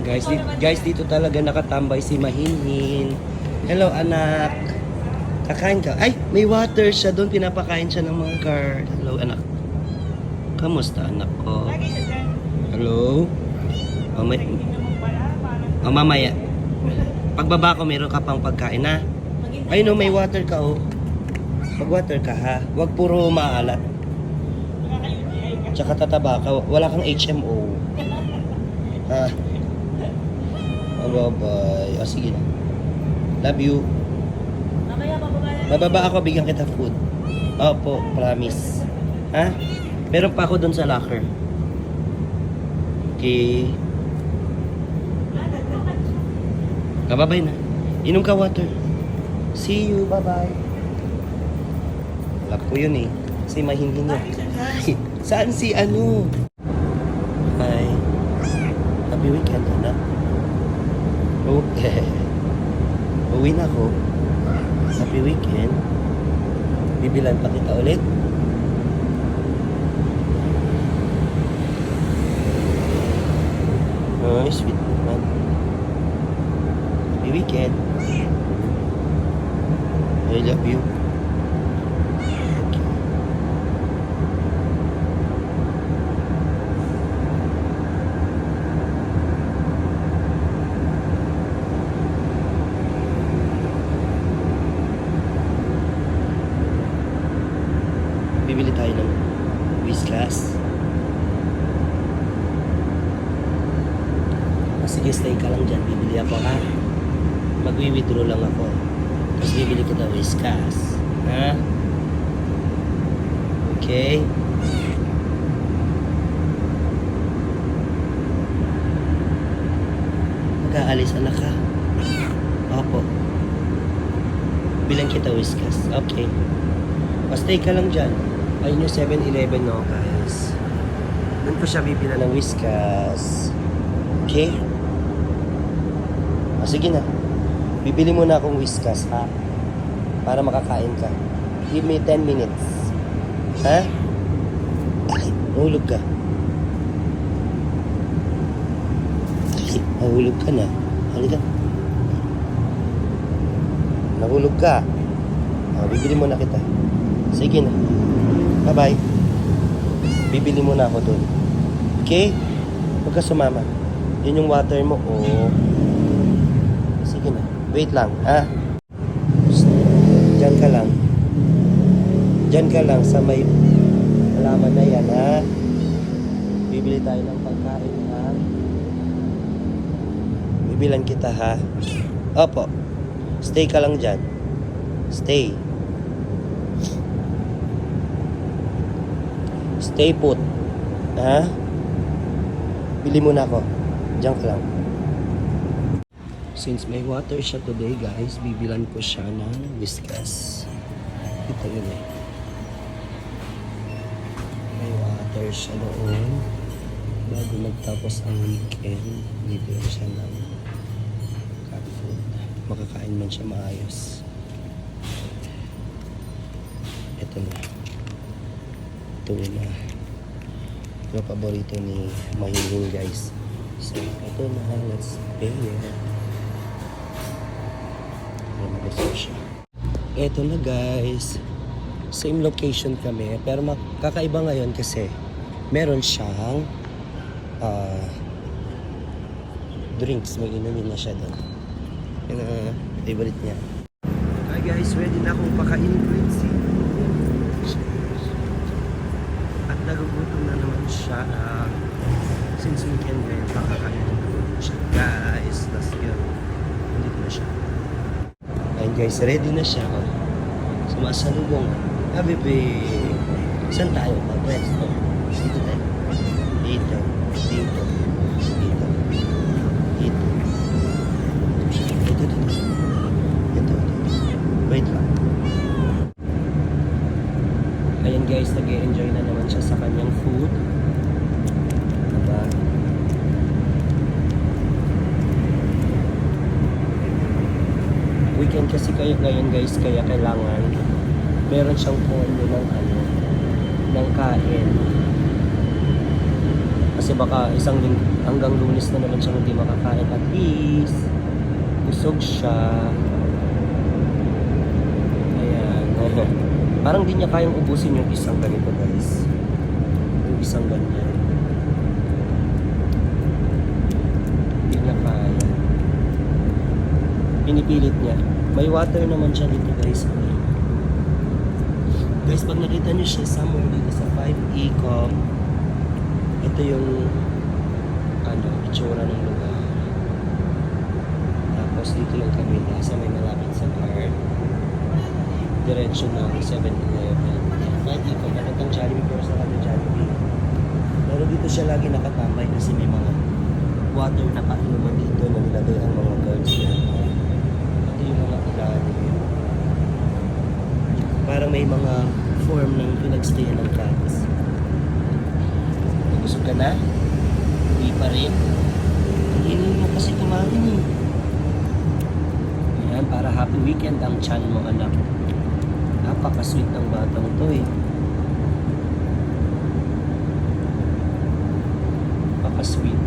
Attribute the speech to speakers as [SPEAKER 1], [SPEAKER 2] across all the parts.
[SPEAKER 1] Guys, dito talaga nakatambay si Mahinhin. Hello, anak. Kakain ka? Ay, may water siya doon. Pinapakain siya ng mga guard. Hello, anak. Kamusta, anak ko? Hello? Mamaya. Pagbaba ko, meron ka pang pagkain, ha? Ay, no, may water ka, oh. Mag-water ka, ha? Huwag puro maalat. Tsaka tataba ka. Wala kang HMO. Ha? Bye-bye. Sige na. Love you. Bababa ako, bigyan kita food. Opo, promise. Ha? Meron pa ako doon sa locker. Okay. Bye-bye na. Inom ka water. See you. Bye-bye. Alam ko yun eh. Kasi mahinhin yun. Saan si ano? Hi. Happy weekend, anak. Okay. Uwi na ako. Happy weekend. Bibilan pa kita ulit. Oh, sweet naman. Happy weekend. I love you. Bibili tayo ng Whiskas. Sige, stay ka lang dyan. Bibili ako, ha? Mag-withdraw lang ako. Tapos bibili ko ng Whiskas. Ha? Okay? Mag-aalis, anak, ha? Opo. Bilang kita Whiskas. Okay. Stay ka lang dyan. Ayun yung 7-Eleven, no, guys. Doon ko siya bibila ng Whiskas. Okay? Sige na. Bibili mo na akong Whiskas, ha? Para makakain ka. Give me 10 minutes. Ha? Ay, nahulog ka. Ay, nahulog ka na. Halika. Nahulog ka. Bibili mo na kita. Sige na. Bye-bye. Bibili mo na ako doon. Okay? Huwag ka sumama. Yun yung water mo. Oh. Sige na. Wait lang, ha? Diyan ka lang. Diyan ka lang sa may halaman na yan, ha? Bibili tayo ng pagkain, ha? Bibilan kita, ha? Opo. Stay ka lang dyan. Stay. Stay put. Ha? Bili mo na ako. Diyan ka lang. Since may water siya today, guys, bibilan ko siya ng Whiskas. Ito yun eh. May water siya doon. Bago magtapos ang weekend, bibilan siya ng cat food. Makakain man siya maayos. Ito na. Ito na. Ito yung paborito ni Mahinhin, guys. So, ito na. Let's pay it. Eto na, guys. Same location kami. Pero kakaiba ngayon kasi meron siyang drinks. May inumin na siya doon. Yan ang favorite niya. Hi guys, ready na akong pakainin Quincy. At nagugutom na naman siya. Since weekend ngayon, pakakainin na naman siya. Guys, let's go. Nandito na siya. Ayun guys, ready na siya. Sumasalubong. Bebe. Saan tayo? Pwesto. Dito tayo. Dito. Dito. Dito. Dito. Dito. Dito. Ito. Wait lang. Ayan guys, nag-e-enjoy na naman siya sa kanyang food. Diba? Weekend kasi kayo ngayon guys, kaya kailangan meron siyang porno ng ng kain. Kasi baka hanggang Lunes na naman siya hindi makakain. At least, busog siya. Ayan. Parang di niya kayang ubusin yung isang ganito, guys. Yung isang ganyan. Hindi niya kaya. Pinipilit niya. May water naman siya dito, guys. Guys, pag nakita niyo siya somewhere dito sa 5 Ecom, ito yung itsura ng lugar. Tapos dito yung kabila sa may malapit sa car. Diretso ng 7-Eleven. 5 Ecom, papuntang Jollibee, pero sa kanya Jollibee. Pero dito siya lagi nakatambay kasi may mga water na kainuman dito na nilagay ang mga girls niya. Ito yung mga ilalim. Parang may mga form ng pinagstayan ng cats. Busog ka na? Hindi pa rin. Ang hinin mo kasi kumain eh. Ayan, para happy weekend ang chan mo, anak. Napaka-sweet ng batang to eh. Napaka-sweet.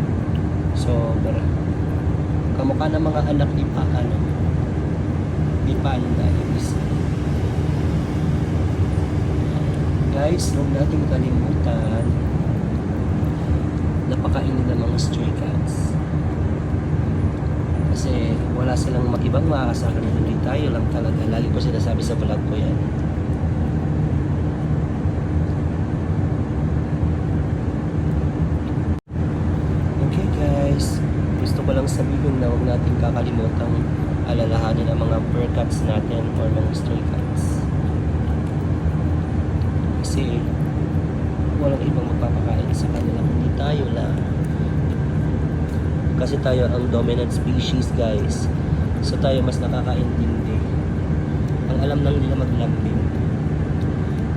[SPEAKER 1] Sobra. Kamukha ng mga anak ni Paano. Ni Panda. Guys, huwag natin kalimutan napakainin ng mga stray cats. Kasi wala silang mag-ibang makakasakan, hindi tayo lang talaga. Lagi ko sinasabi sa vlog ko yan. Okay guys, gusto ko lang sabihin na huwag natin kakalimutang alalahanin ang mga fur cats natin or mga stray cats. Kasi walang ibang magpapakain sa kanila kundi tayo lang. Kasi tayo ang dominant species, guys. So tayo mas nakakaintindi. Ang alam lang nila maglambing,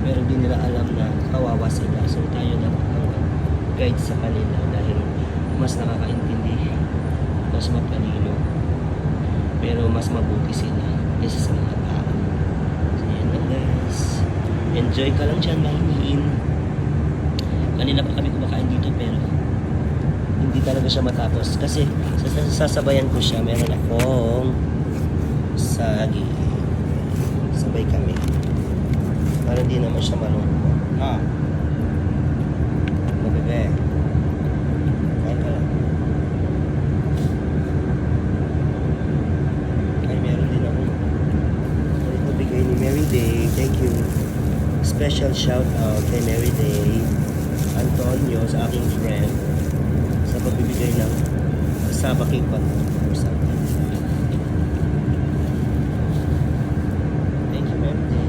[SPEAKER 1] pero di nila alam na kawawa sila. So tayo na ang guide sa kanila dahil mas nakakaintindi, mas matalino, pero mas mabuti sila kaysa sa mga tao. So yan lang guys. Enjoy ka lang dyan, mahihin. Kanina pa kami kumakain dito pero hindi talaga siya matapos kasi sasabayan ko siya. Meron akong sagi. Sabay kami. Para hindi naman siya malungkot. Mabebe. Kain ka lang. Ay, meron din ako. Ito bigay ni Mary Day. Thank you. Special shout out kay Mary Day Antonio, sa aking friend, sa pagbibigay ng Saba cake pa. Thank you, Mary Day.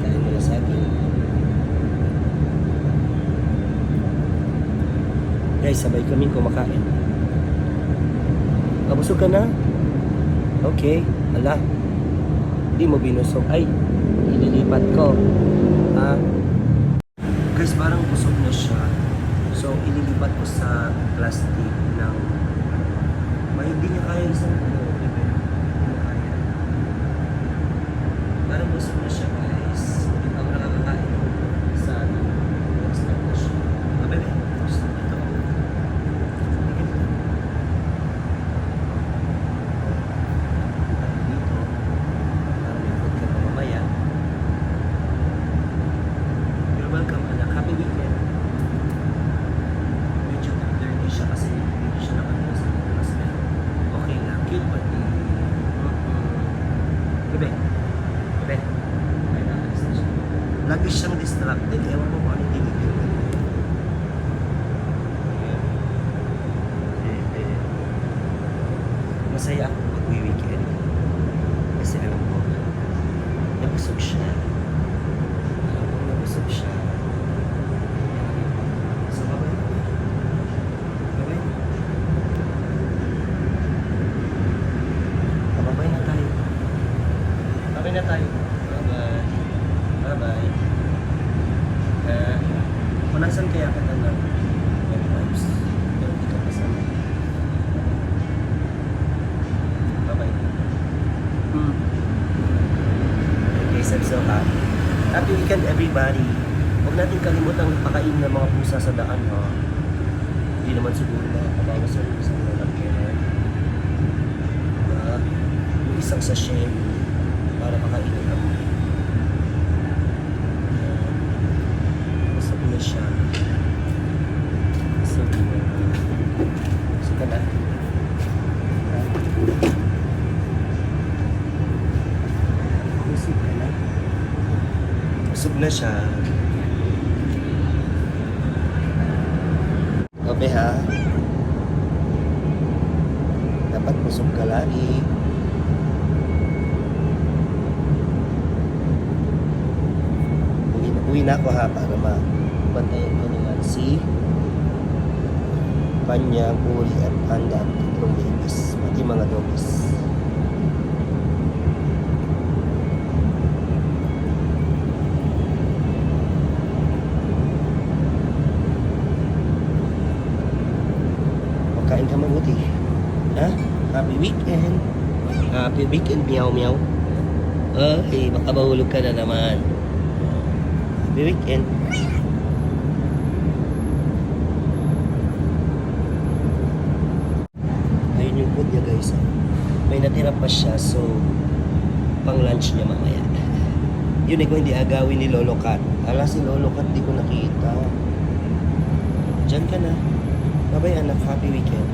[SPEAKER 1] Kain mo na sa akin. Guys, sabay kaming kumakain. Kabusog ka na? Okay, ala. Hindi mo binusog. Ay, ililipat ko. Guys, parang busog na siya. So, ililipat ko sa plastic ng hindi niya kaya isang hindi niya kaya. Parang busog na siya, guys. Hindi pa ako nakakakain sa start na siya. Bebe, gusto dito. Welcome, anak. Happy weekend. Medyo dirty siya kasi hindi siya nakatira sa class. Okay lang. Cute pa din. Bebe. Bebe. Ay, nakalis na siya. Lagi siyang distracted. Ewan ko kung ano tinigil. Masaya ako mag-weekend. Kasi alam ko, nabusog siya. Nabusog siya. Na tayo. Bye-bye. Bye-bye. Kung nasan kaya ka na vibes, pero di ka kasama. Bye-bye. Okay, so happy. Happy weekend everybody. Huwag natin kalimutang pakain ng mga pusa sa daan ha. Hindi naman siguro nakakabawas sa isang lalagyan. Yung isang sachet para pakainin ang masarap na siya. Masarap na. Sige na. Busog na siya. Okay ha? Dapat busog ka lagi. Uwi na ako ha para mabantayan ko naman si Panya, Puri at Panda at tatlong babies. Pati mga doggies. Kain ka mabuti. Ha? Happy weekend. Happy weekend, meow meow. Okay, baka mahulog ka na naman. Happy weekend. Ayun yung food niya guys. May natira pa siya so pang lunch niya mamaya. Yun eh kung hindi agawin ni Lolo Cat. Ala si Lolo Cat di ko nakita. Diyan ka na. Bye-bye anak, happy weekend.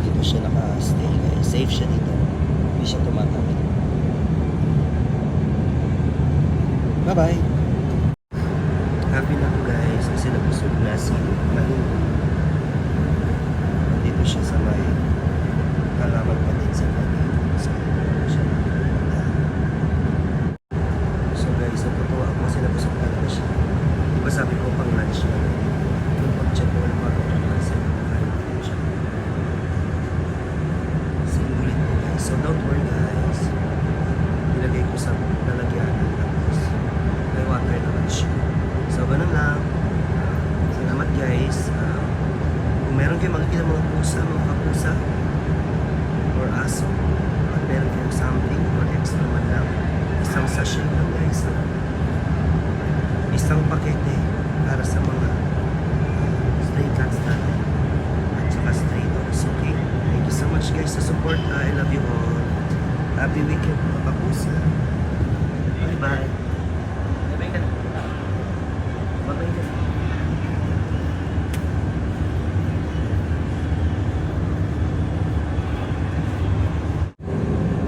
[SPEAKER 1] Dito siya naka-stay guys. Safe siya dito. Hindi siya tumatawid. Bye-bye. Happy na ako guys kasi nabusog na si Manu. Nandito siya sa may halaman pa din sa kanya. So guys, natutuwa ako kasi nabusog na lang siya. Diba sabi ko pang lunch na yung pag-check ko ng mga kasi nakakain siya. Singulit mo guys. So don't worry guys. Nilagay ko sa lalagyan tapos may water naman siya. So ganun lang. Salamat guys. Kung meron kayo makikita mga pusa, mga kapusa or aso at meron kayong something or extra man lang, isang sachet lang guys. Isang pakete para sa mga stray cats natin at saka stray dogs. Okay? Thank you so much guys sa support. I love you all. Happy weekend mga kapusa. Bye bye. Bye bye ka. Bye bye ka.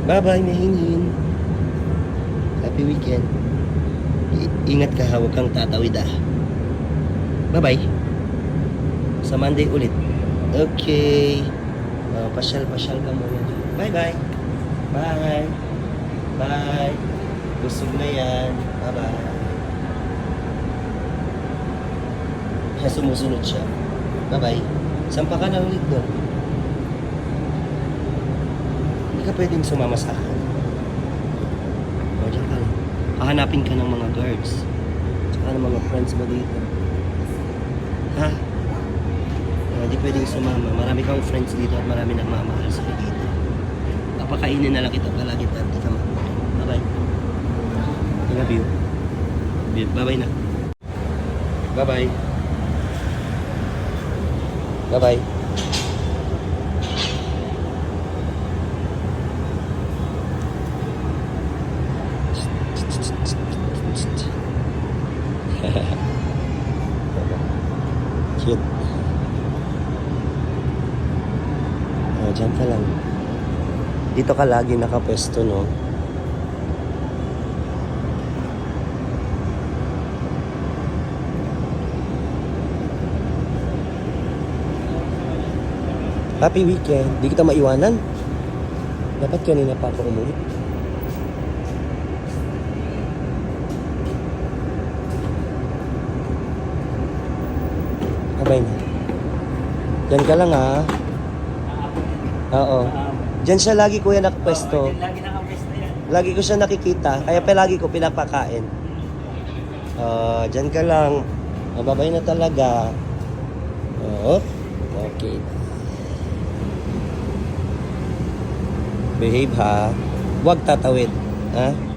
[SPEAKER 1] Bye bye Mahingin. Happy weekend. Ingat ka ha, huwag kang tatawid ah. Bye-bye. Sa Monday ulit. Okay. Pasyal-pasyal ka muna dyan. Bye-bye. Bye. Bye. Busog na yan. Bye-bye. Kaya sumusunod siya. Bye-bye. Sampa ka na ulit doon. Hindi ka pwedeng sumama sa akin. O, dyan ka lang. Hahanapin ka ng mga guards. Tsaka ng mga friends mo dito. Ha? Hindi pwedeng sumama. Marami kang friends dito at marami nagmamahal sa dito. Papakainin na lang kita palagi at di ka makuha. Bye-bye. I love you. Bye-bye na. Bye-bye. Bye-bye. Cute. Diyan ka lang. Dito ka lagi nakapwesto, no? Happy weekend. Di kita maiwanan. Dapat kanina pa ako umuwi. Bye na. Diyan ka lang ha. Oo. Diyan siya lagi kuya nakapwesto.
[SPEAKER 2] Lagi nakapwesto yan.
[SPEAKER 1] Lagi ko siya nakikita. Kaya palagi ko pinapakain. Diyan ka lang. Mababay na talaga. Oo. Okay. Behave ha. Huwag tatawid. Ha?